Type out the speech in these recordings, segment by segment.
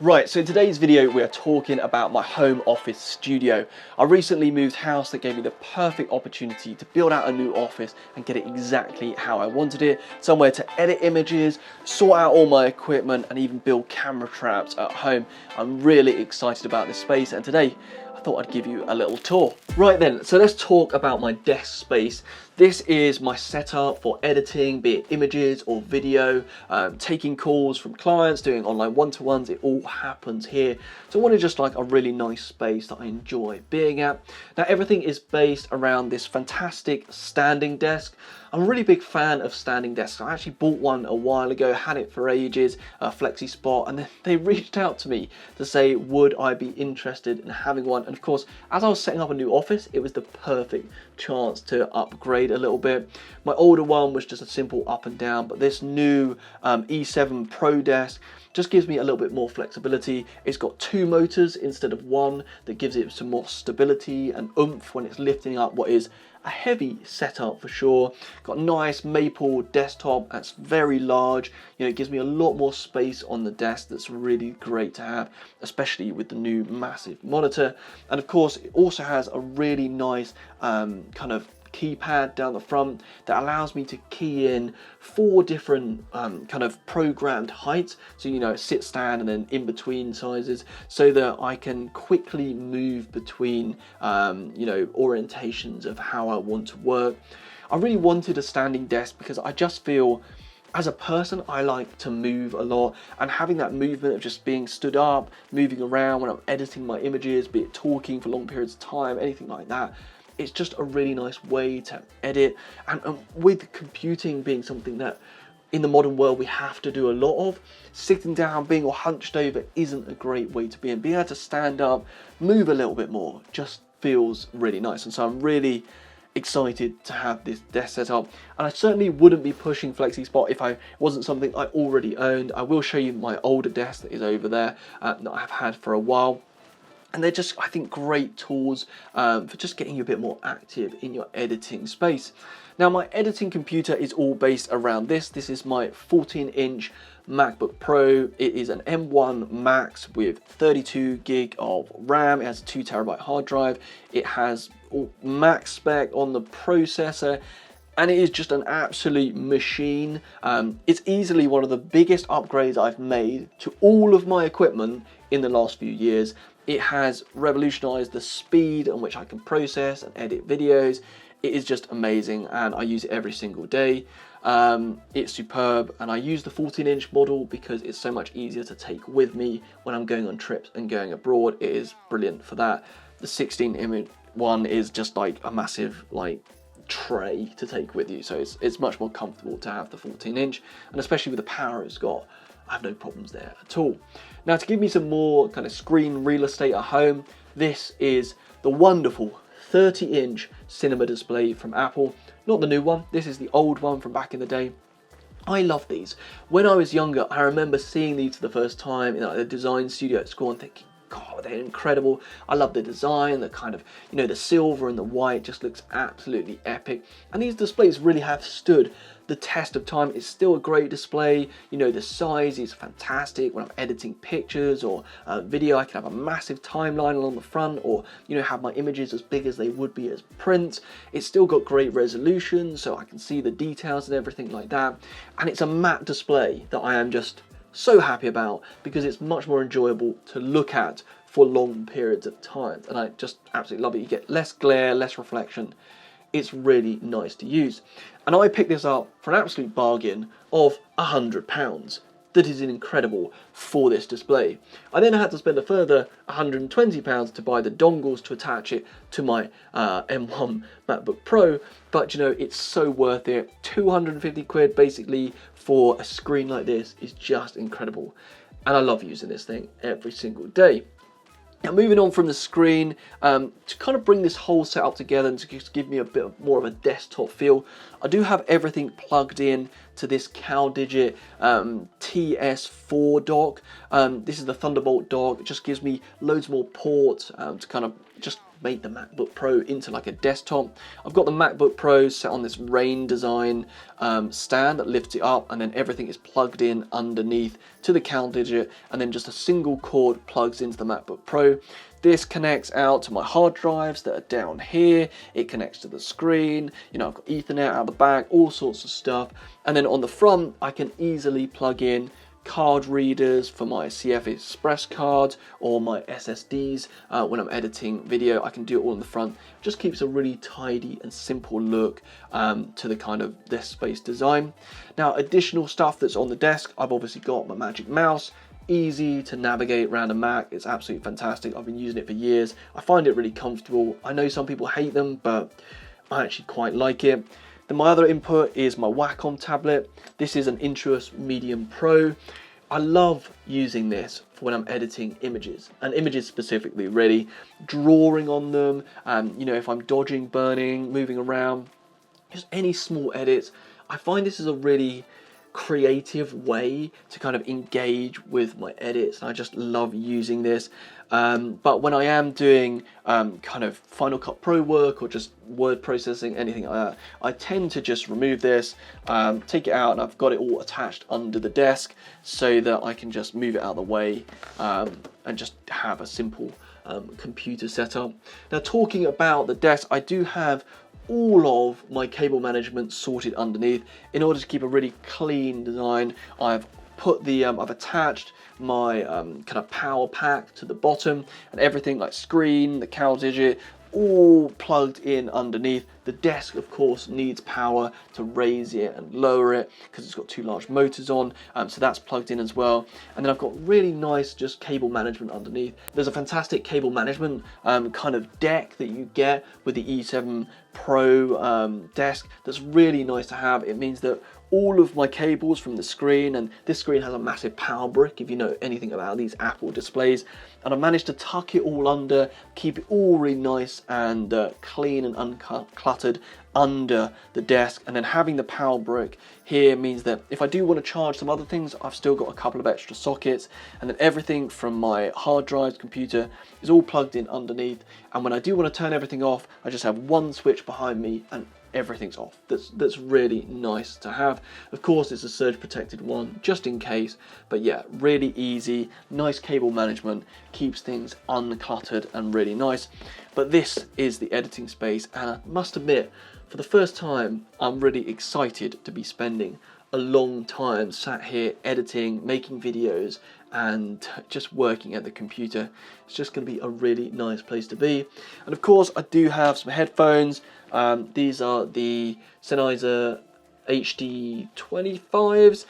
Right, so in today's video we are talking about my home office studio. I recently moved house that gave me the perfect opportunity to build out a new office and get it exactly how I wanted it. Somewhere to edit images, sort out all my equipment and even build camera traps at home. I'm really excited about this space and today I thought I'd give you a little tour. Right then, so let's talk about my desk space. This is my setup for editing, be it images or video, taking calls from clients, doing online one-to-ones, it all happens here. So I wanted just like a really nice space that I enjoy being at. Now everything is based around this fantastic standing desk. I'm a really big fan of standing desks. I actually bought one a while ago, had it for ages, Flexispot, and then they reached out to me to say would I be interested in having one. And of course, as I was setting up a new office, it was the perfect chance to upgrade a little bit. My older one was just a simple up and down, but this new E7 Pro desk just gives me a little bit more flexibility. It's got two motors instead of one that gives it some more stability and oomph when it's lifting up what is a heavy setup for sure. Got a nice maple desktop that's very large. You know, it gives me a lot more space on the desk that's really great to have, especially with the new massive monitor. And of course, it also has a really nice kind of keypad down the front that allows me to key in 4 different kind of programmed heights, so you know, sit, stand and then in between sizes, so that I can quickly move between you know, orientations of how I want to work. I really wanted a standing desk because I just feel as a person I like to move a lot, and having that movement of just being stood up, moving around when I'm editing my images, be it talking for long periods of time, anything like that, it's just a really nice way to edit. And with computing being something that in the modern world we have to do a lot of, sitting down, being all hunched over isn't a great way to be, and being able to stand up, move a little bit more, just feels really nice. And so I'm really excited to have this desk set up, and I certainly wouldn't be pushing Flexispot if I wasn't something I already owned. I will show you my older desk that is over there that I've had for a while. And they're just, I think, great tools for just getting you a bit more active in your editing space. Now, my editing computer is all based around this. This is my 14-inch MacBook Pro. It is an M1 Max with 32 gig of RAM. It has a 2 terabyte hard drive. It has max spec on the processor, and it is just an absolute machine. It's easily one of the biggest upgrades I've made to all of my equipment in the last few years. It has revolutionized the speed in which I can process and edit videos. It is just amazing, and I use it every single day. It's superb, and I use the 14-inch model because it's so much easier to take with me when I'm going on trips and going abroad. It is brilliant for that. The 16-inch one is just like a massive tray to take with you, so it's much more comfortable to have the 14-inch, and especially with the power it's got, I have no problems there at all. Now, to give me some more kind of screen real estate at home, this is the wonderful 30-inch cinema display from Apple. Not the new one, this is the old one from back in the day. I love these. When I was younger, I remember seeing these for the first time in the design studio at school and thinking, God, they're incredible. I love the design, the kind of, you know, the silver and the white just looks absolutely epic. And these displays really have stood the test of time. It's still a great display. You know, the size is fantastic. When I'm editing pictures or video, I can have a massive timeline along the front, or, you know, have my images as big as they would be as print. It's still got great resolution, so I can see the details and everything like that. And it's a matte display that I am just so happy about, because it's much more enjoyable to look at for long periods of time, and I just absolutely love it. You get less glare, less reflection. It's really nice to use, and I picked this up for an absolute bargain of £100. That is incredible for this display. I then had to spend a further £120 to buy the dongles to attach it to my M1 MacBook Pro, but you know, it's so worth it. 250 quid basically for a screen like this is just incredible, and I love using this thing every single day. Now, moving on from the screen, to kind of bring this whole setup together and to just give me a bit more of a desktop feel, I do have everything plugged in to this CalDigit TS4 dock. This is the Thunderbolt dock. It just gives me loads more ports to kind of just made the MacBook Pro into like a desktop. I've got the MacBook Pro set on this redesign stand that lifts it up, and then everything is plugged in underneath to the count digit, and then just a single cord plugs into the MacBook Pro. This connects out to my hard drives that are down here. It connects to the screen. You know, I've got Ethernet out the back, all sorts of stuff. And then on the front, I can easily plug in card readers for my CF Express cards or my SSDs. When I'm editing video, I can do it all in the front. Just keeps a really tidy and simple look to the kind of desk space design. Now, additional stuff that's on the desk, I've obviously got my Magic Mouse. Easy to navigate around a Mac. It's absolutely fantastic. I've been using it for years. I find it really comfortable. I know some people hate them, but I actually quite like it. Then my other input is my Wacom tablet. This is an Intuos Medium Pro. I love using this for when I'm editing images, and images specifically, really drawing on them. You know, if I'm dodging, burning, moving around, just any small edits. I find this is a really creative way to kind of engage with my edits, and I just love using this. But when I am doing kind of Final Cut Pro work or just word processing, anything like that, I tend to just remove this, take it out, and I've got it all attached under the desk so that I can just move it out of the way and just have a simple computer setup. Now, talking about the desk, I do have all of my cable management sorted underneath in order to keep a really clean design. I've put the I've attached my kind of power pack to the bottom, and everything like screen, the count digit, all plugged in underneath. The desk, of course, needs power to raise it and lower it because it's got two large motors on, so that's plugged in as well. And then I've got really nice just cable management underneath. There's a fantastic cable management kind of deck that you get with the E7 Pro desk that's really nice to have. It means that all of my cables from the screen, and this screen has a massive power brick if you know anything about these Apple displays, and I managed to tuck it all under, keep it all really nice and clean and uncluttered under the desk. And then having the power brick here means that if I do want to charge some other things, I've still got a couple of extra sockets, and then everything from my hard drives, computer is all plugged in underneath. And when I do want to turn everything off, I just have one switch behind me and everything's off. That's really nice to have. Of course, it's a surge protected one just in case, but yeah, really easy, nice cable management, keeps things uncluttered and really nice. But this is the editing space, and I must admit, for the first time, I'm really excited to be spending a long time sat here editing, making videos, and just working at the computer. It's just going to be a really nice place to be. And of course, I do have some headphones. These are the Sennheiser HD 25s.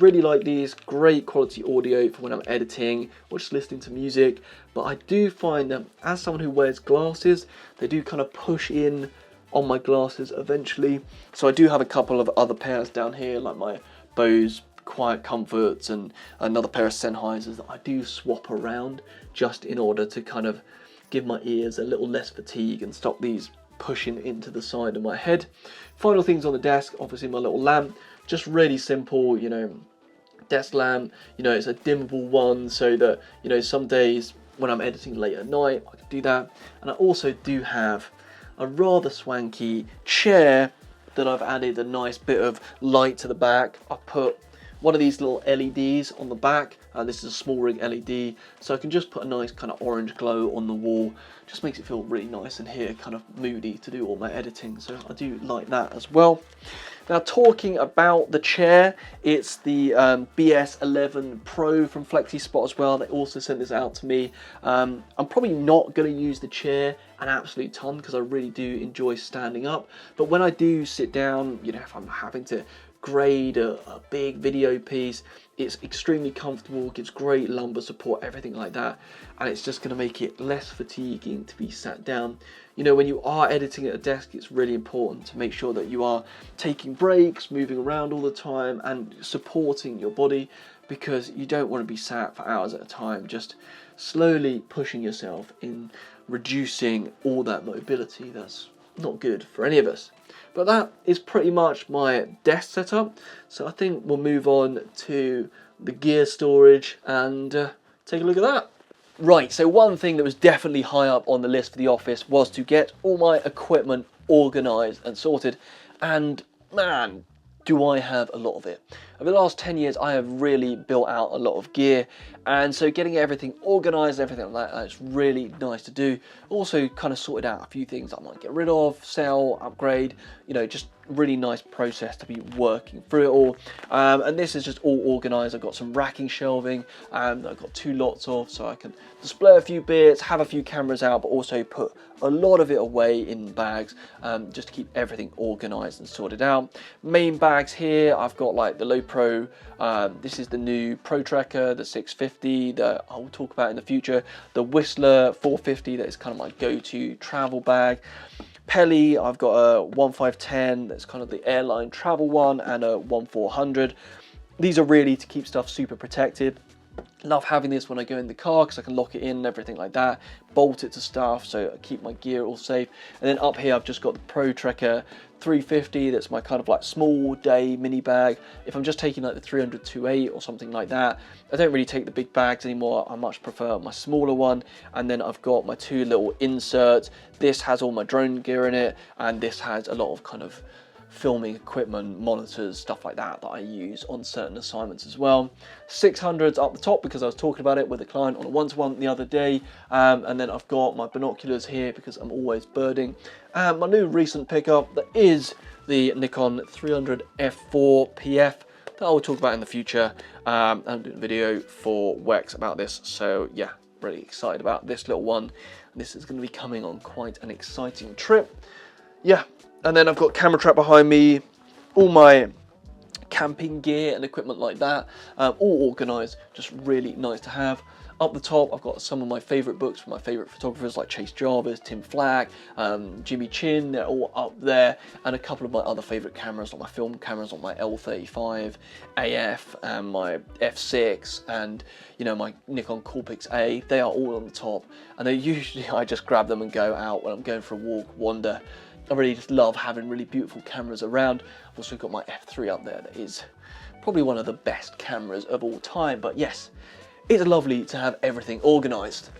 Really like these, great quality audio for when I'm editing or just listening to music. But I do find that as someone who wears glasses, they do kind of push in on my glasses eventually. So I do have a couple of other pairs down here, like my Bose Quiet Comforts and another pair of Sennheisers that I do swap around just in order to kind of give my ears a little less fatigue and stop these pushing into the side of my head. Final things on the desk, obviously my little lamp, just really simple, you know, desk lamp. You know, it's a dimmable one so that, you know, some days when I'm editing late at night, I can do that. And I also do have a rather swanky chair that I've added a nice bit of light to the back. I've put one of these little LEDs on the back. This is a small rig LED, so I can just put a nice kind of orange glow on the wall. Just makes it feel really nice in here, kind of moody to do all my editing, so I do like that as well. Now, talking about the chair, it's the BS11 Pro from Flexispot as well. They also sent this out to me. I'm probably not going to use the chair an absolute ton because I really do enjoy standing up. But when I do sit down, you know, if I'm having to grade a big video piece, it's extremely comfortable, gives great lumbar support, everything like that, and it's just going to make it less fatiguing to be sat down. You know, when you are editing at a desk, it's really important to make sure that you are taking breaks, moving around all the time, and supporting your body, because you don't want to be sat for hours at a time just slowly pushing yourself in reducing all that mobility. That's not good for any of us. But that is pretty much my desk setup, so I think we'll move on to the gear storage and take a look at that. Right, so one thing that was definitely high up on the list for the office was to get all my equipment organised and sorted, and man, do I have a lot of it. Over the last 10 years, I have really built out a lot of gear, and so getting everything organised and everything like that is really nice to do. Also kind of sorted out a few things I might get rid of, sell, upgrade, you know, just really nice process to be working through it all. And this is just all organised. I've got some racking shelving, and I've got 2 lots of, so I can display a few bits, have a few cameras out, but also put a lot of it away in bags, just to keep everything organised and sorted out. Main bags here, I've got like the Low Pro, this is the new Pro Tracker, the 650 that I'll talk about in the future, the Whistler 450 that is kind of my go-to travel bag. Pelly, I've got a 1510 that's kind of the airline travel one, and a 1400. These are really to keep stuff super protected. Love having this when I go in the car because I can lock it in and everything like that, bolt it to stuff so I keep my gear all safe. And then up here I've just got the Pro Tracker 350, that's my kind of like small day mini bag. If I'm just taking like the 300-8 or something like that, I don't really take the big bags anymore. I much prefer my smaller one. And then I've got my 2 little inserts. This has all my drone gear in it, and this has a lot of kind of filming equipment, monitors, stuff like that I use on certain assignments as well. 600s up the top because I was talking about it with a client on a one-to-one the other day. And then I've got my binoculars here because I'm always birding. And my new recent pickup, that is the Nikon 300 f4 PF that I will talk about in the future. I'm doing a video for Wex about this, so yeah, really excited about this little one. This is going to be coming on quite an exciting trip. Yeah. And then I've got camera trap behind me, all my camping gear and equipment like that, all organised, just really nice to have. Up the top, I've got some of my favourite books from my favourite photographers like Chase Jarvis, Tim Flack, Jimmy Chin, they're all up there, and a couple of my other favourite cameras, like my film cameras, like my L35 AF and my F6, and you know, my Nikon Coolpix A. They are all on the top, and they usually I just grab them and go out when I'm going for a walk, wander. I really just love having really beautiful cameras around. I've also got my F3 up there that is probably one of the best cameras of all time. But yes, it's lovely to have everything organised.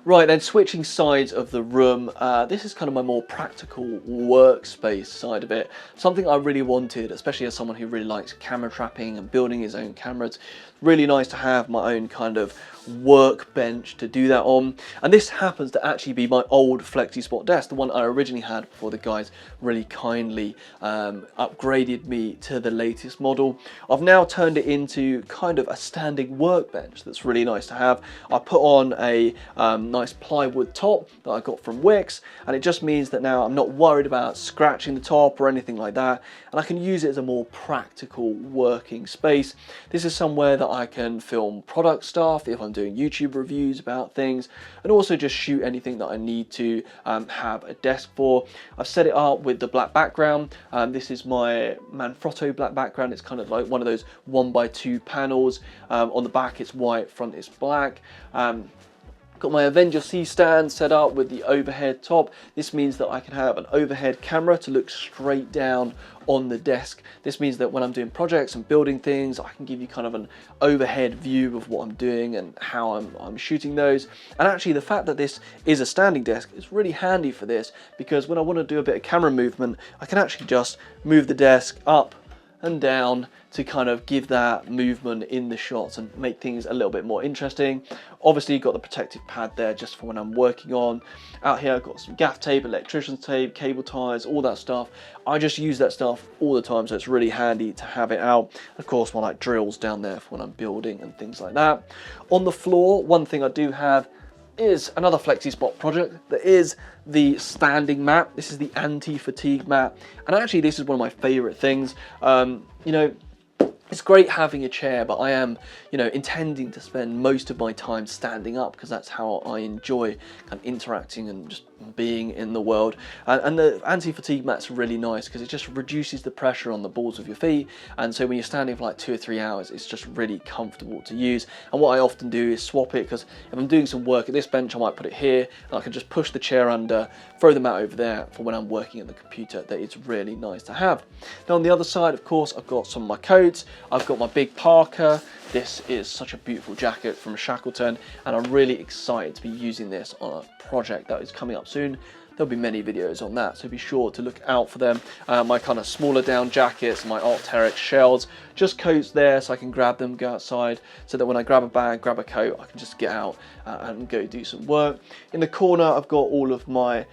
Right, then switching sides of the room, this is kind of my more practical workspace side of it. Something I really wanted, especially as someone who really likes camera trapping and building his own cameras. Really nice to have my own kind of workbench to do that on. And this happens to actually be my old Flexispot desk, the one I originally had before the guys really kindly upgraded me to the latest model. I've now turned it into kind of a standing workbench that's really nice to have. I put on a nice plywood top that I got from Wix, and it just means that now I'm not worried about scratching the top or anything like that, and I can use it as a more practical working space. This is somewhere that I can film product stuff if I'm doing YouTube reviews about things, and also just shoot anything that I need to have a desk for. I've set it up with the black background. This is my Manfrotto black background. It's kind of like one of those 1x2 panels. On the back it's white, front is black. Got my Avenger C stand set up with the overhead top. This means that I can have an overhead camera to look straight down on the desk. This means that when I'm doing projects and building things, I can give you kind of an overhead view of what I'm doing and how I'm shooting those. And actually the fact that this is a standing desk is really handy for this, because when I want to do a bit of camera movement, I can actually just move the desk up and down to kind of give that movement in the shots and make things a little bit more interesting. Obviously you've got the protective pad there just for when I'm working on. Out here I've got some gaff tape, electrician's tape, cable ties, all that stuff. I just use that stuff all the time, so it's really handy to have it out. Of course my like drills down there for when I'm building and things like that. On the floor, one thing I do have is another Flexispot project. That is the standing mat. This is the anti-fatigue mat, and actually this is one of my favorite things. You know, it's great having a chair, but I am, you know, intending to spend most of my time standing up because that's how I enjoy kind of interacting and just being in the world. And the anti-fatigue mat's really nice because it just reduces the pressure on the balls of your feet, and so when you're standing for like 2 or 3 hours, it's just really comfortable to use. And what I often do is swap it, because if I'm doing some work at this bench, I might put it here and I can just push the chair under, throw the mat over there for when I'm working at the computer. That it's really nice to have. Now on the other side, of course, I've got some of my coats. I've got my big parka. This is such a beautiful jacket from Shackleton, and I'm really excited to be using this on a project that is coming up soon. There'll be many videos on that, so be sure to look out for them. My kind of smaller down jackets, my Arc'teryx shells, just coats there so I can grab them, go outside, so that when I grab a bag, grab a coat, I can just get out and go do some work. In the corner, I've got all of my,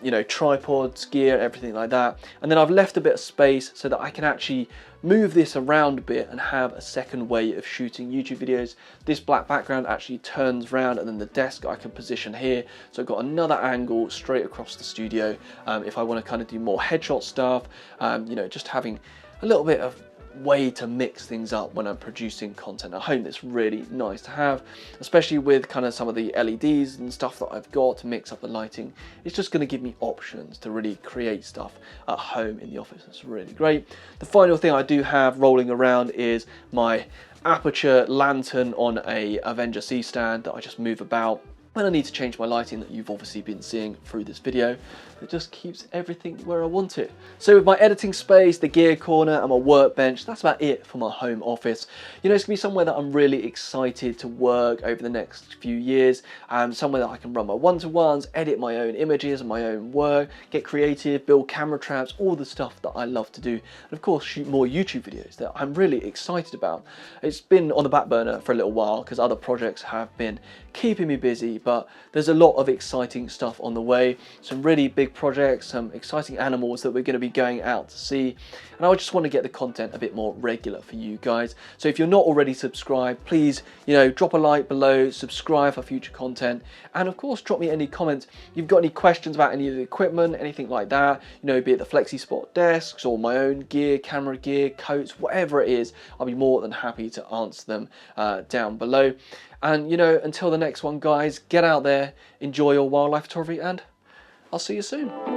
you know, tripods, gear, everything like that. And then I've left a bit of space so that I can actually move this around a bit and have a second way of shooting YouTube videos. This black background actually turns around, and then the desk I can position here. So I've got another angle straight across the studio if I want to kind of do more headshot stuff, you know, just having a little bit of way to mix things up when I'm producing content at home. That's really nice to have, especially with kind of some of the LEDs and stuff that I've got to mix up the lighting. It's just going to give me options to really create stuff at home in the office. It's really great. The final thing I do have rolling around is my aperture lantern on a Avenger C stand that I just move about when I need to change my lighting, that you've obviously been seeing through this video. It just keeps everything where I want it. So with my editing space, the gear corner and my workbench, that's about it for my home office. You know, it's gonna be somewhere that I'm really excited to work over the next few years, somewhere that I can run my one-to-ones, edit my own images and my own work, get creative, build camera traps, all the stuff that I love to do, and of course shoot more YouTube videos that I'm really excited about. It's been on the back burner for a little while because other projects have been keeping me busy, but there's a lot of exciting stuff on the way, some really big projects, some exciting animals that we're going to be going out to see, and I just want to get the content a bit more regular for you guys. So if you're not already subscribed, please, you know, drop a like below, subscribe for future content, and of course drop me any comments. If you've got any questions about any of the equipment, anything like that, you know, be it the Flexispot desks or my own gear, camera gear, coats, whatever it is, I'll be more than happy to answer them down below. And you know, until the next one, guys, get out there, enjoy your wildlife photography, and I'll see you soon.